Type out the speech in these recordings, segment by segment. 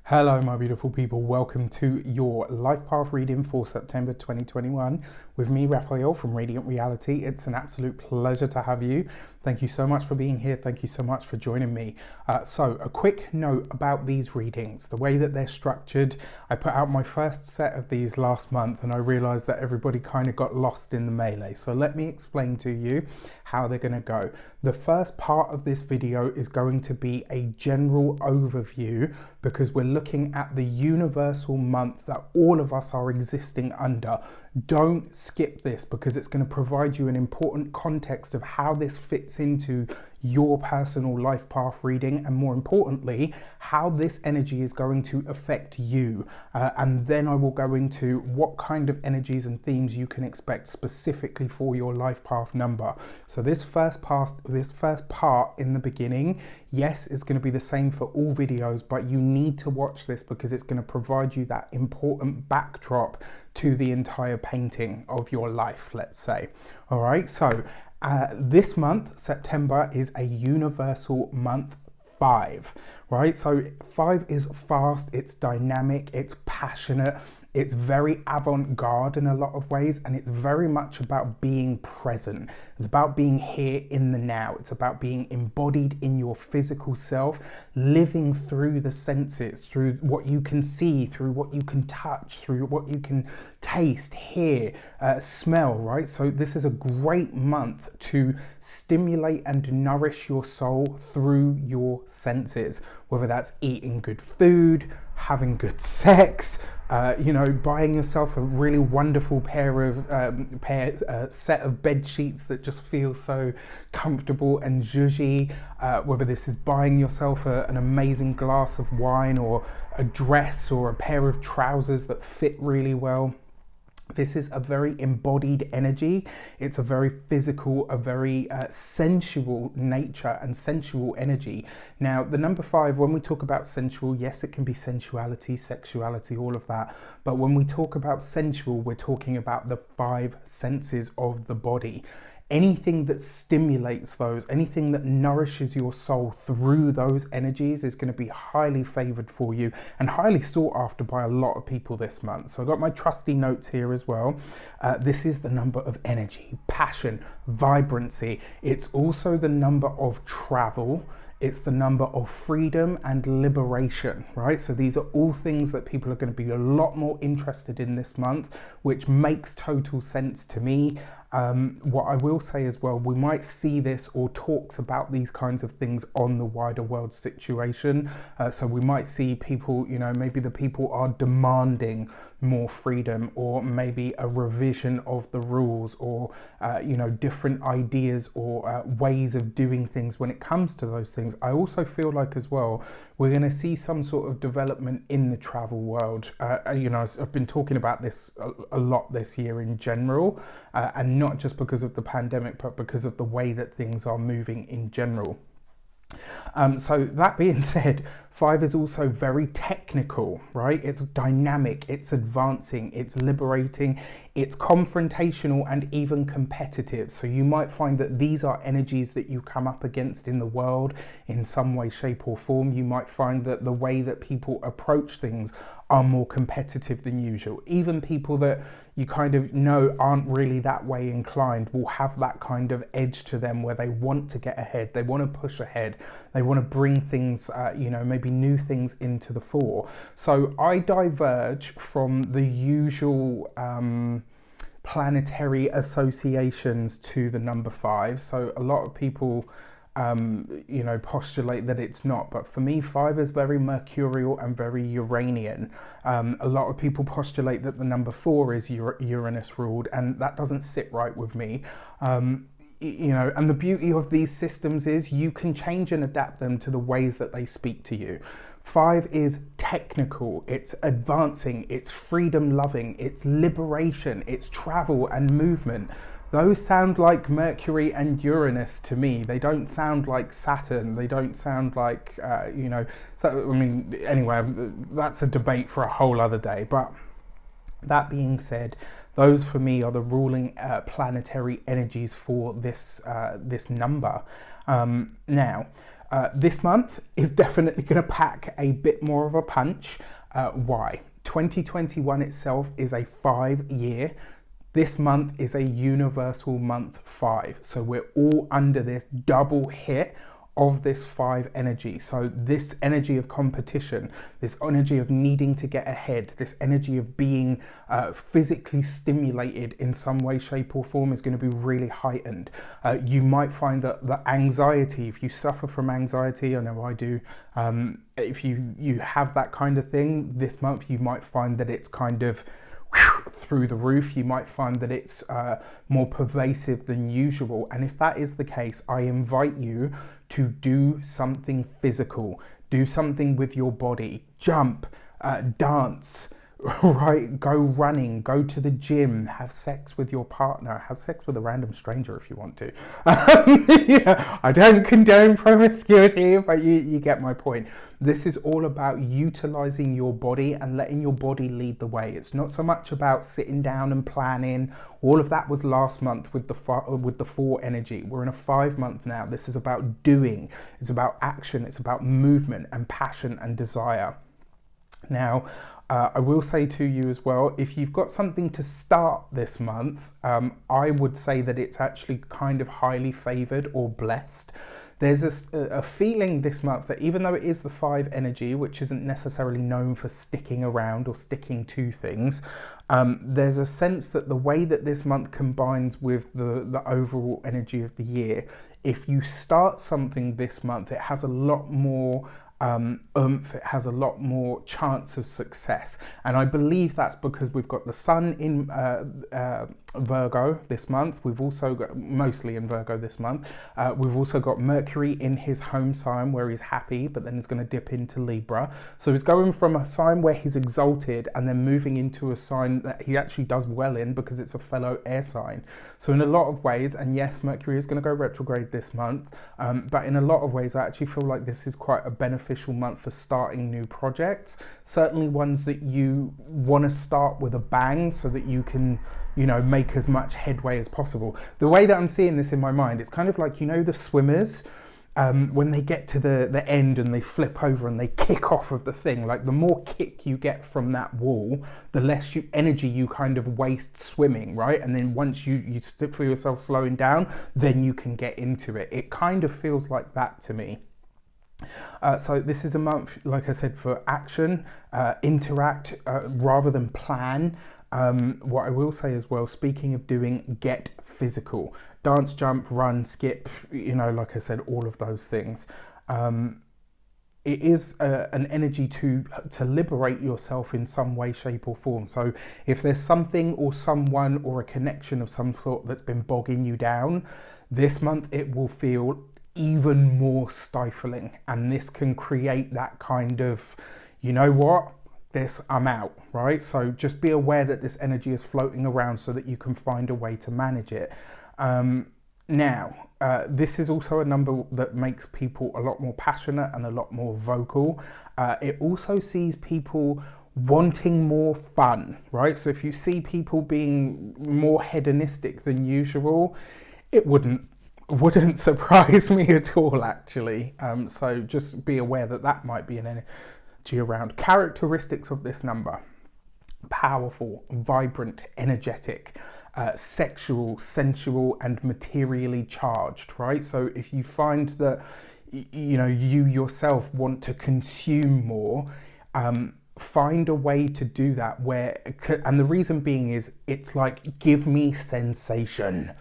Hello, my beautiful people. Welcome to your life path reading for September 2021 with me, Raphael from Reydiant Reality. It's an absolute pleasure to have you. Thank you so much for being here. Thank you so much for joining me. So a quick note about these readings, the way that they're structured. I put out my first set of these last month and I realized that everybody kind of got lost in the melee. So let me explain to you how they're going to go. The first part of this video is going to be a general overview because we're looking at the universal month that all of us are existing under. Don't skip this because it's going to provide you an important context of how this fits into your personal life path reading, and more importantly, how this energy is going to affect you. And then I will go into what kind of energies and themes you can expect specifically for your life path number. So this first part in the beginning, yes, it's going to be the same for all videos, but you need to watch this because it's going to provide you that important backdrop to the entire painting of your life, let's say. All right, so this month, September, is a universal month 5, right? So 5 is fast, it's dynamic, it's passionate, it's very avant-garde in a lot of ways, and it's very much about being present. It's about being here in the now. It's about being embodied in your physical self, living through the senses, through what you can see, through what you can touch, through what you can taste, hear, smell, right? So this is a great month to stimulate and nourish your soul through your senses, whether that's eating good food, having good sex, buying yourself a really wonderful set of bed sheets that just feel so comfortable and zhuzhy, whether this is buying yourself an amazing glass of wine or a dress or a pair of trousers that fit really well. This is a very embodied energy. It's a very physical, a very sensual nature and sensual energy. Now, the number 5, when we talk about sensual, yes, it can be sensuality, sexuality, all of that. But when we talk about sensual, we're talking about the 5 senses of the body. Anything that stimulates those, anything that nourishes your soul through those energies is going to be highly favored for you and highly sought after by a lot of people this month. So I've got my trusty notes here as well. This is the number of energy, passion, vibrancy. It's also the number of travel. It's the number of freedom and liberation, right? So these are all things that people are going to be a lot more interested in this month, which makes total sense to me. What I will say as well, we might see this or talks about these kinds of things on the wider world situation. So we might see people, maybe the people are demanding more freedom, or maybe a revision of the rules, or, different ideas or ways of doing things when it comes to those things. I also feel like as well, we're going to see some sort of development in the travel world. I've been talking about this a lot this year in general, and not just because of the pandemic, but because of the way that things are moving in general. So that being said, 5 is also very technical, right? It's dynamic, it's advancing, it's liberating, it's confrontational and even competitive. So you might find that these are energies that you come up against in the world in some way, shape or form. You might find that the way that people approach things are more competitive than usual. Even people that you kind of know aren't really that way inclined will have that kind of edge to them where they want to get ahead, they want to push ahead, they want to bring things, maybe new things into the fore. So I diverge from the usual planetary associations to the number 5. So a lot of people postulate that it's not, but for me 5 is very mercurial and very Uranian. A lot of people postulate that the number 4 is Uranus ruled, and that doesn't sit right with me. And the beauty of these systems is you can change and adapt them to the ways that they speak to you. 5 is technical, it's advancing, it's freedom loving, it's liberation, it's travel and movement. Those sound like Mercury and Uranus to me. They don't sound like Saturn. They don't sound like, anyway, that's a debate for a whole other day. But that being said, those for me are the ruling planetary energies for this number. Now, This month is definitely going to pack a bit more of a punch. Why? 2021 itself is a 5-year. This month is a universal month 5. So we're all under this double hit of this 5 energy. So this energy of competition, this energy of needing to get ahead, this energy of being physically stimulated in some way, shape or form is going to be really heightened. You might find that the anxiety, if you suffer from anxiety, I know I do, if you have that kind of thing, this month you might find that it's kind of through the roof. You might find that it's more pervasive than usual, and if that is the case, I invite you to do something physical, do something with your body, jump, dance, right? Go running, go to the gym, have sex with your partner, have sex with a random stranger if you want to. Yeah, I don't condone promiscuity, but you get my point. This is all about utilizing your body and letting your body lead the way. It's not so much about sitting down and planning. All of that was last month with the 4 energy. We're in a 5 month now. This is about doing. It's about action. It's about movement and passion and desire. Now, I will say to you as well, if you've got something to start this month, I would say that it's actually kind of highly favored or blessed. There's a feeling this month that even though it is the 5 energy, which isn't necessarily known for sticking around or sticking to things, there's a sense that the way that this month combines with the overall energy of the year, if you start something this month, it has a lot more it has a lot more chance of success, and I believe that's because we've got the sun in Virgo this month. We've also got, mostly in Virgo this month, we've also got Mercury in his home sign where he's happy, but then he's going to dip into Libra. So he's going from a sign where he's exalted and then moving into a sign that he actually does well in because it's a fellow air sign. So in a lot of ways, and yes, Mercury is going to go retrograde this month, but in a lot of ways I actually feel like this is quite a beneficial month for starting new projects, certainly ones that you want to start with a bang so that you can, you know, make as much headway as possible. The way that I'm seeing this in my mind, it's kind of like, you know, the swimmers, when they get to the end and they flip over and they kick off of the thing, like the more kick you get from that wall, the less energy you kind of waste swimming, right? And then once you feel yourself slowing down, then you can get into it. It kind of feels like that to me. So this is a month, like I said, for action, interact rather than plan. What I will say as well, speaking of doing, get physical. Dance, jump, run, skip, you know, like I said, all of those things. It is an energy to liberate yourself in some way, shape or form. So if there's something or someone or a connection of some sort that's been bogging you down, this month it will feel even more stifling, and this can create that kind of, you know what, I'm out, right? So just be aware that this energy is floating around so that you can find a way to manage it. Now, this is also a number that makes people a lot more passionate and a lot more vocal. It also sees people wanting more fun, right? So if you see people being more hedonistic than usual, it wouldn't surprise me at all, actually. So just be aware that that might be an energy around. Characteristics of this number: powerful, vibrant, energetic, sexual, sensual, and materially charged, right? So if you find that, you know, you yourself want to consume more, find a way to do that and the reason being is, it's like, give me sensation.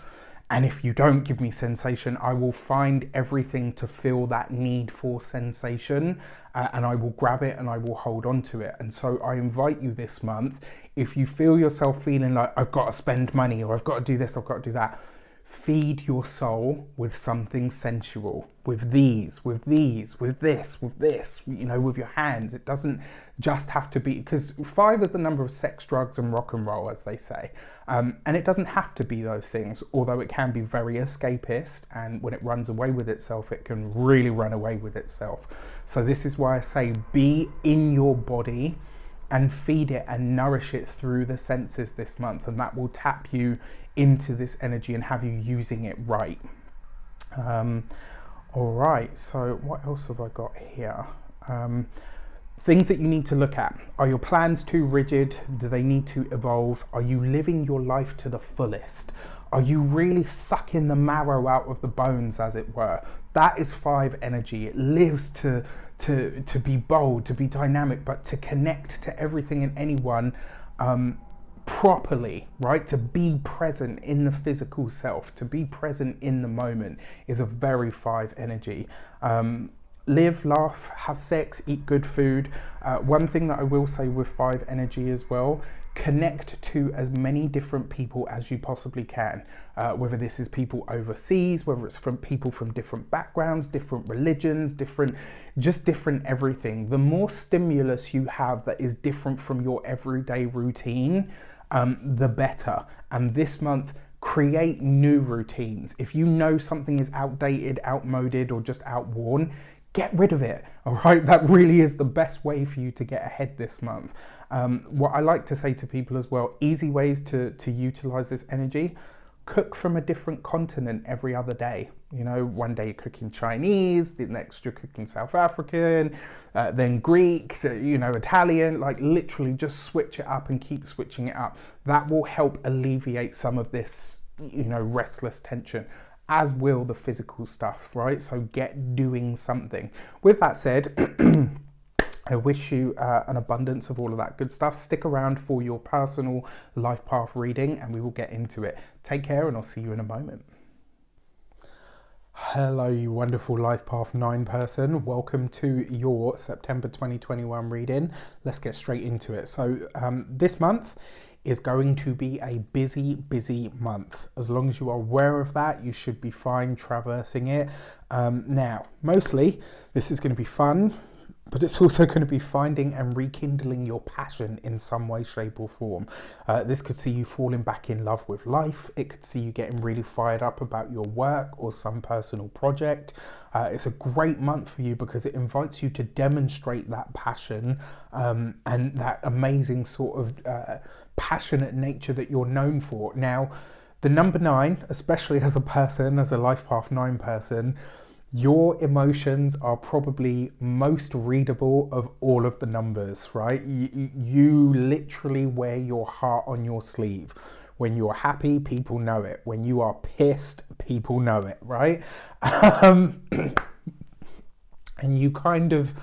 And if you don't give me sensation, I will find everything to fill that need for sensation, and I will grab it and I will hold on to it. And so I invite you this month, if you feel yourself feeling like, I've got to spend money, or I've got to do this, I've got to do that, feed your soul with something sensual, with this, you know, with your hands. It doesn't just have to be, because 5 is the number of sex, drugs and rock and roll, as they say. And it doesn't have to be those things, although it can be very escapist, and when it runs away with itself, it can really run away with itself. So this is why I say, be in your body and feed it and nourish it through the senses this month, and that will tap you into this energy and have you using it right. All right, so what else have I got here? Things that you need to look at. Are your plans too rigid? Do they need to evolve? Are you living your life to the fullest? Are you really sucking the marrow out of the bones, as it were? That is 5 energy. It lives to be bold, to be dynamic, but to connect to everything and anyone properly, right? To be present in the physical self, to be present in the moment is a very 5 energy. Live, laugh, have sex, eat good food. One thing that I will say with 5 energy as well, connect to as many different people as you possibly can. Whether this is people overseas, whether it's from people from different backgrounds, different religions, different everything. The more stimulus you have that is different from your everyday routine, the better. And this month, create new routines. If you know something is outdated, outmoded, or just outworn, get rid of it, all right? That really is the best way for you to get ahead this month. What I like to say to people as well, easy ways to utilize this energy: cook from a different continent every other day. You know, one day you're cooking Chinese, the next you're cooking South African, then Greek, Italian, like literally just switch it up and keep switching it up. That will help alleviate some of this, restless tension, as will the physical stuff, right? So get doing something. With that said, I wish you an abundance of all of that good stuff. Stick around for your personal life path reading and we will get into it. Take care and I'll see you in a moment. Hello, you wonderful Life Path 9 person. Welcome to your September 2021 reading. Let's get straight into it. So this month is going to be a busy month. As long as you are aware of that, you should be fine traversing it. Now, mostly this is going to be fun, but it's also going to be finding and rekindling your passion in some way, shape or form. This could see you falling back in love with life. It could see you getting really fired up about your work or some personal project. It's a great month for you because it invites you to demonstrate that passion and that amazing sort of passionate nature that you're known for. Now, the number 9, especially as a person, as a Life Path 9 person, your emotions are probably most readable of all of the numbers, right? You literally wear your heart on your sleeve. When you're happy, people know it. When you are pissed, people know it, right? And you kind of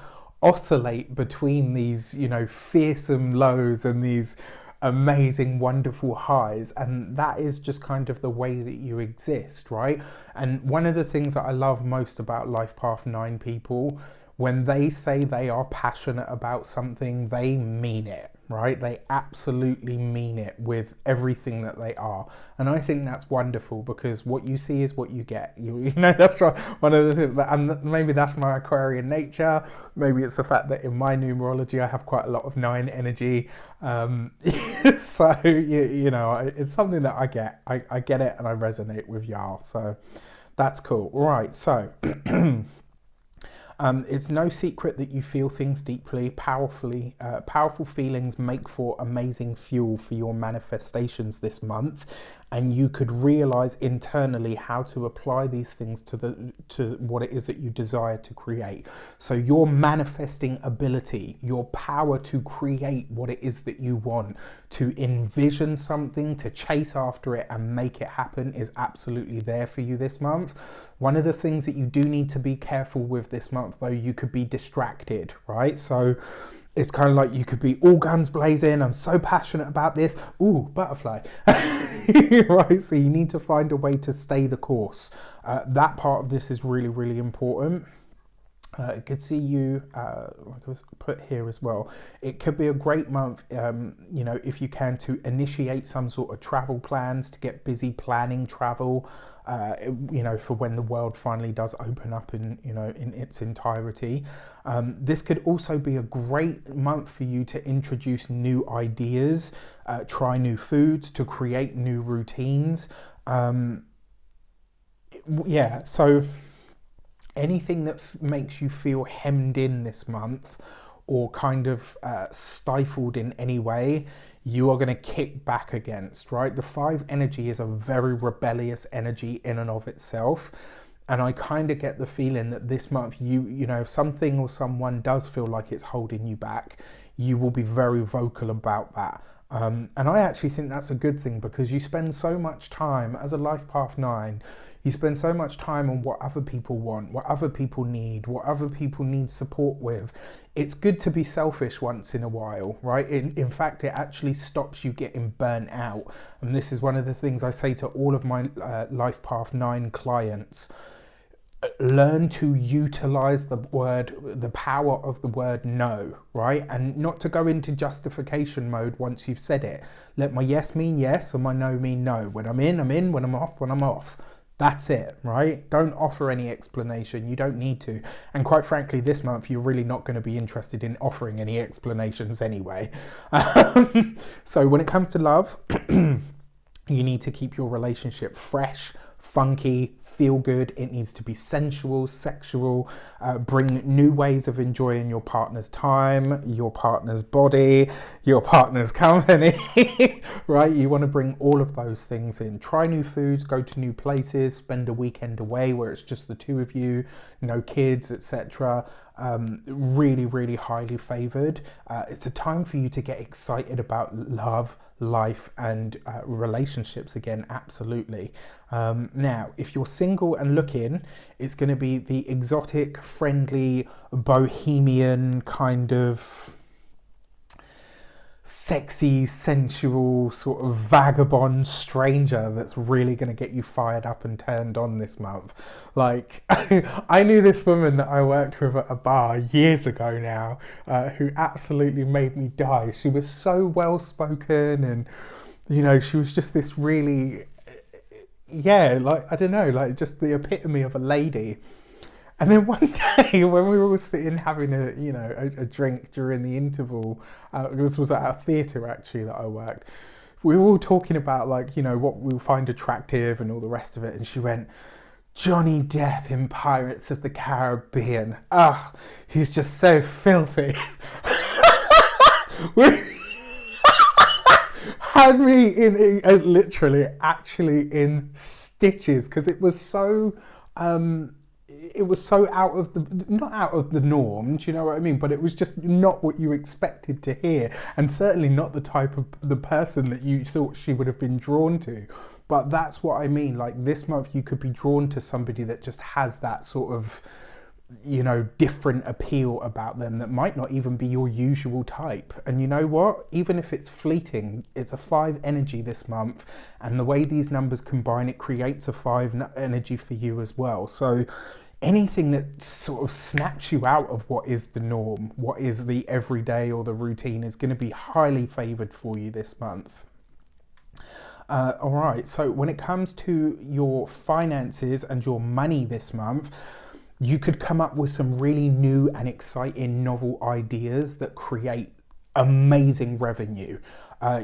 oscillate between these, fearsome lows and these amazing, wonderful highs, and that is just kind of the way that you exist, right? And one of the things that I love most about Life Path 9 people, when they say they are passionate about something, they mean it, right? They absolutely mean it with everything that they are. And I think that's wonderful because what you see is what you get. That's right. One of the things that, and maybe that's my Aquarian nature. Maybe it's the fact that in my numerology, I have quite a lot of 9 energy. So, it's something that I get. I get it and I resonate with y'all. So that's cool. Right. So it's no secret that you feel things deeply, powerfully. Powerful feelings make for amazing fuel for your manifestations this month, and you could realize internally how to apply these things to what it is that you desire to create. So your manifesting ability, your power to create what it is that you want, to envision something, to chase after it and make it happen is absolutely there for you this month. One of the things that you do need to be careful with this month, though, you could be distracted, right? So it's kind of like you could be all guns blazing. I'm so passionate about this. Ooh, butterfly. Right? So you need to find a way to stay the course. That part of this is really, really important. It could see you, like I was put here as well, it could be a great month, if you can, to initiate some sort of travel plans, to get busy planning travel, for when the world finally does open up in its entirety. This could also be a great month for you to introduce new ideas, try new foods, to create new routines. So anything that makes you feel hemmed in this month or kind of stifled in any way, you are going to kick back against, right? The 5 energy is a very rebellious energy in and of itself. And I kind of get the feeling that this month, you know, if something or someone does feel like it's holding you back, you will be very vocal about that. And I actually think that's a good thing, because you spend so much time as a life path 9, you spend so much time on what other people want, what other people need, what other people need support with. It's good to be selfish once in a while, right? In fact, it actually stops you getting burnt out. And this is one of the things I say to all of my life path 9 clients. Learn to utilize the power of the word no, right? And not to go into justification mode once you've said it. Let my yes mean yes and my no mean no. When I'm in, when I'm off, when I'm off. That's it, right? Don't offer any explanation. You don't need to. And quite frankly, this month, you're really not going to be interested in offering any explanations anyway. So when it comes to love, you need to keep your relationship fresh, funky, feel good. It needs to be sensual, sexual, bring new ways of enjoying your partner's time, your partner's body, your partner's company, right? You want to bring all of those things in. Try new foods, go to new places, spend a weekend away where it's just the two of you, no kids, etc. Really, really highly favored. It's a time for you to get excited about love, life and relationships again. Absolutely. Now, if you're single and looking, it's going to be the exotic, friendly, bohemian kind of sexy, sensual, sort of vagabond stranger that's really going to get you fired up and turned on this month. Like, I knew this woman that I worked with at a bar years ago now, who absolutely made me die. She was so well spoken, and you know, she was just this really, yeah, like, I don't know, like just the epitome of a lady. And then one day when we were all sitting having a drink during the interval, this was at a theatre actually that I worked, we were all talking about like, you know, what we'll find attractive and all the rest of it. And she went, Johnny Depp in Pirates of the Caribbean. Ah, he's just so filthy. Had me in literally actually in stitches, because it was so out of the, not out of the norm, do you know what I mean? But it was just not what you expected to hear, and certainly not the type of the person that you thought she would have been drawn to. But that's what I mean. Like this month, you could be drawn to somebody that just has that sort of, you know, different appeal about them that might not even be your usual type. And you know what? Even if it's fleeting, it's a 5 energy this month. And the way these numbers combine, it creates a 5 energy for you as well. So anything that sort of snaps you out of what is the norm, what is the everyday or the routine, is going to be highly favored for you this month. All right, so when it comes to your finances and your money this month, you could come up with some really new and exciting novel ideas that create amazing revenue.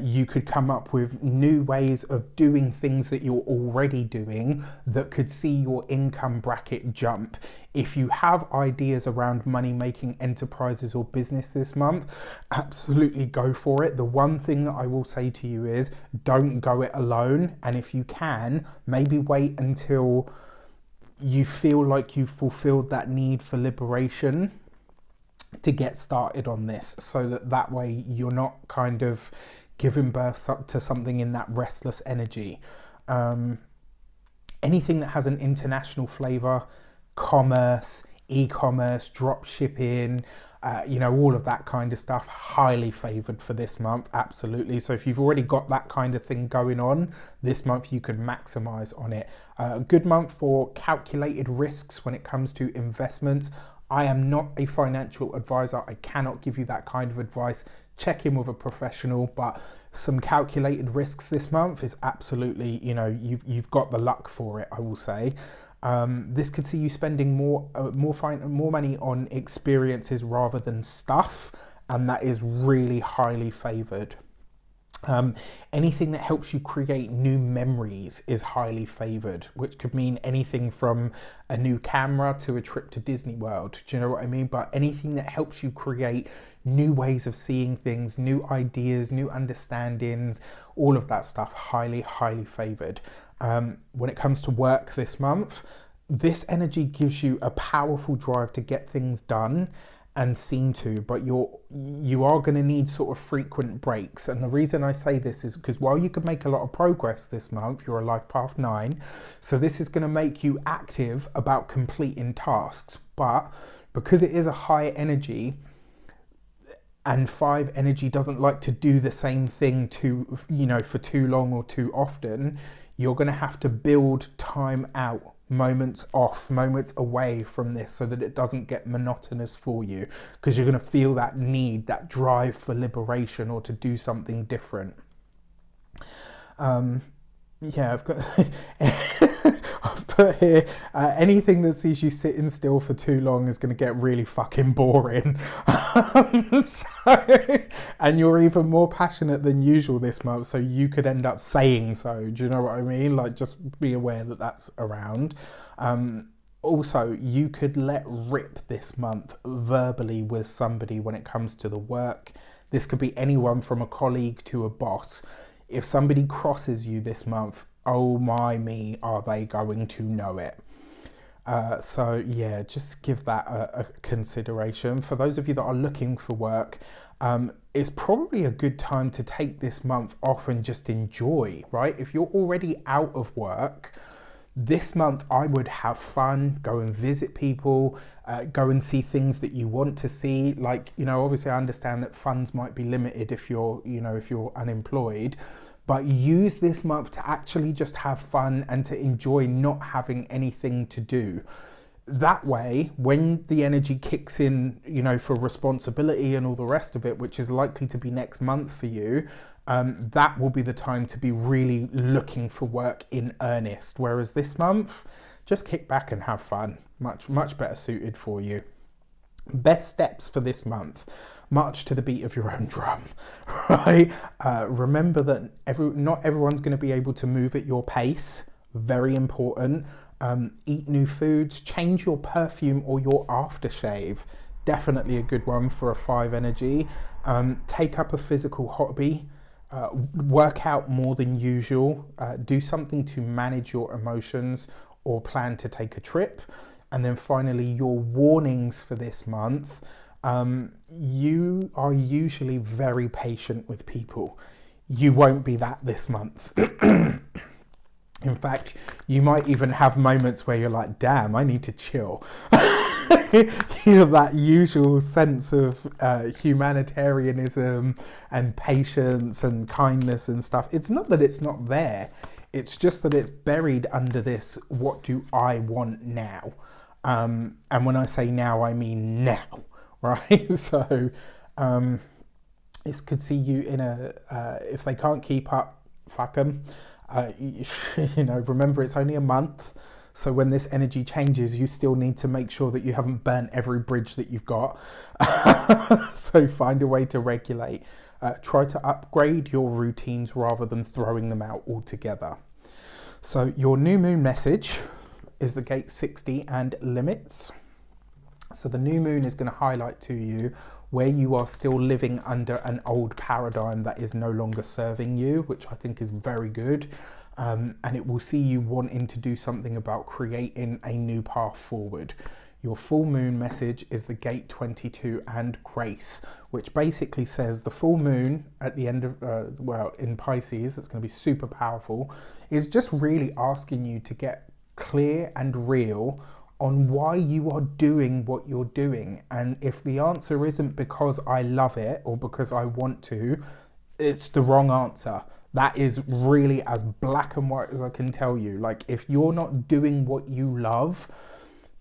You could come up with new ways of doing things that you're already doing that could see your income bracket jump. If you have ideas around money-making enterprises or business this month, absolutely go for it. The one thing that I will say to you is don't go it alone. And if you can, maybe wait until you feel like you've fulfilled that need for liberation to get started on this, so that way you're not kind of giving birth to something in that restless energy. Anything that has an international flavor, commerce, e-commerce, drop shipping, you know, all of that kind of stuff, highly favored for this month. Absolutely. So if you've already got that kind of thing going on this month, you can maximize on it. A good month for calculated risks when it comes to investments. I am not a financial advisor. I cannot give you that kind of advice. Check in with a professional, but some calculated risks this month is absolutely, you know, you've got the luck for it, I will say. This could see you spending more money on experiences rather than stuff, and that is really highly favored. Anything that helps you create new memories is highly favored, which could mean anything from a new camera to a trip to Disney World. Do you know what I mean? But anything that helps you create new ways of seeing things, new ideas, new understandings, all of that stuff, highly, highly favored. When it comes to work this month, this energy gives you a powerful drive to get things done and seen to, but you are going to need sort of frequent breaks. And the reason I say this is because while you can make a lot of progress this month, you're a life path 9, so this is going to make you active about completing tasks. But because it is a high energy, and 5 energy doesn't like to do the same thing for too long or too often, you're going to have to build time out, moments off, moments away from this, so that it doesn't get monotonous for you, because you're going to feel that need, that drive for liberation or to do something different. I've got I've put here, anything that sees you sitting still for too long is going to get really fucking boring. And you're even more passionate than usual this month, so you could end up saying so. Do you know what I mean? Like, just be aware that that's around. Also, you could let rip this month verbally with somebody when it comes to the work. This could be anyone from a colleague to a boss. If somebody crosses you this month, oh my me, are they going to know it? So yeah, just give that a consideration. For those of you that are looking for work, it's probably a good time to take this month off and just enjoy, right? If you're already out of work, this month I would have fun, go and visit people, go and see things that you want to see. Like, obviously I understand that funds might be limited if you're unemployed, but use this month to actually just have fun and to enjoy not having anything to do. That way, when the energy kicks in, for responsibility and all the rest of it, which is likely to be next month for you, that will be the time to be really looking for work in earnest. Whereas this month, just kick back and have fun. Much better suited for you. Best steps for this month: march to the beat of your own drum, right? Remember that not everyone's going to be able to move at your pace. Very important. Eat new foods, change your perfume or your aftershave. Definitely a good one for a 5 energy. Take up a physical hobby. Work out more than usual. Do something to manage your emotions or plan to take a trip. And then finally, your warnings for this month. You are usually very patient with people. You won't be that this month. In fact, you might even have moments where you're like, damn, I need to chill. That usual sense of humanitarianism and patience and kindness and stuff. It's not that it's not there. It's just that it's buried under this, what do I want now? And when I say now, I mean now, right? So it could see you in if they can't keep up, fuck them. Remember, it's only a month. So when this energy changes, you still need to make sure that you haven't burnt every bridge that you've got. So find a way to regulate. Try to upgrade your routines rather than throwing them out altogether. So your new moon message is the gate 60 and limits. So the new moon is going to highlight to you where you are still living under an old paradigm that is no longer serving you, which I think is very good. And it will see you wanting to do something about creating a new path forward. Your full moon message is the gate 22 and grace, which basically says the full moon at the end of, in Pisces, it's going to be super powerful, is just really asking you to get clear and real on why you are doing what you're doing. And if the answer isn't because I love it or because I want to, it's the wrong answer. That is really as black and white as I can tell you. Like, if you're not doing what you love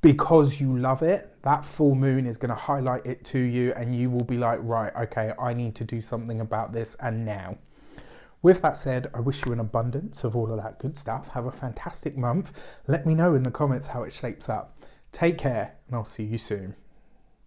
because you love it, that full moon is going to highlight it to you and you will be like, right, okay, I need to do something about this and now. With that said, I wish you an abundance of all of that good stuff. Have a fantastic month. Let me know in the comments how it shapes up. Take care, and I'll see you soon.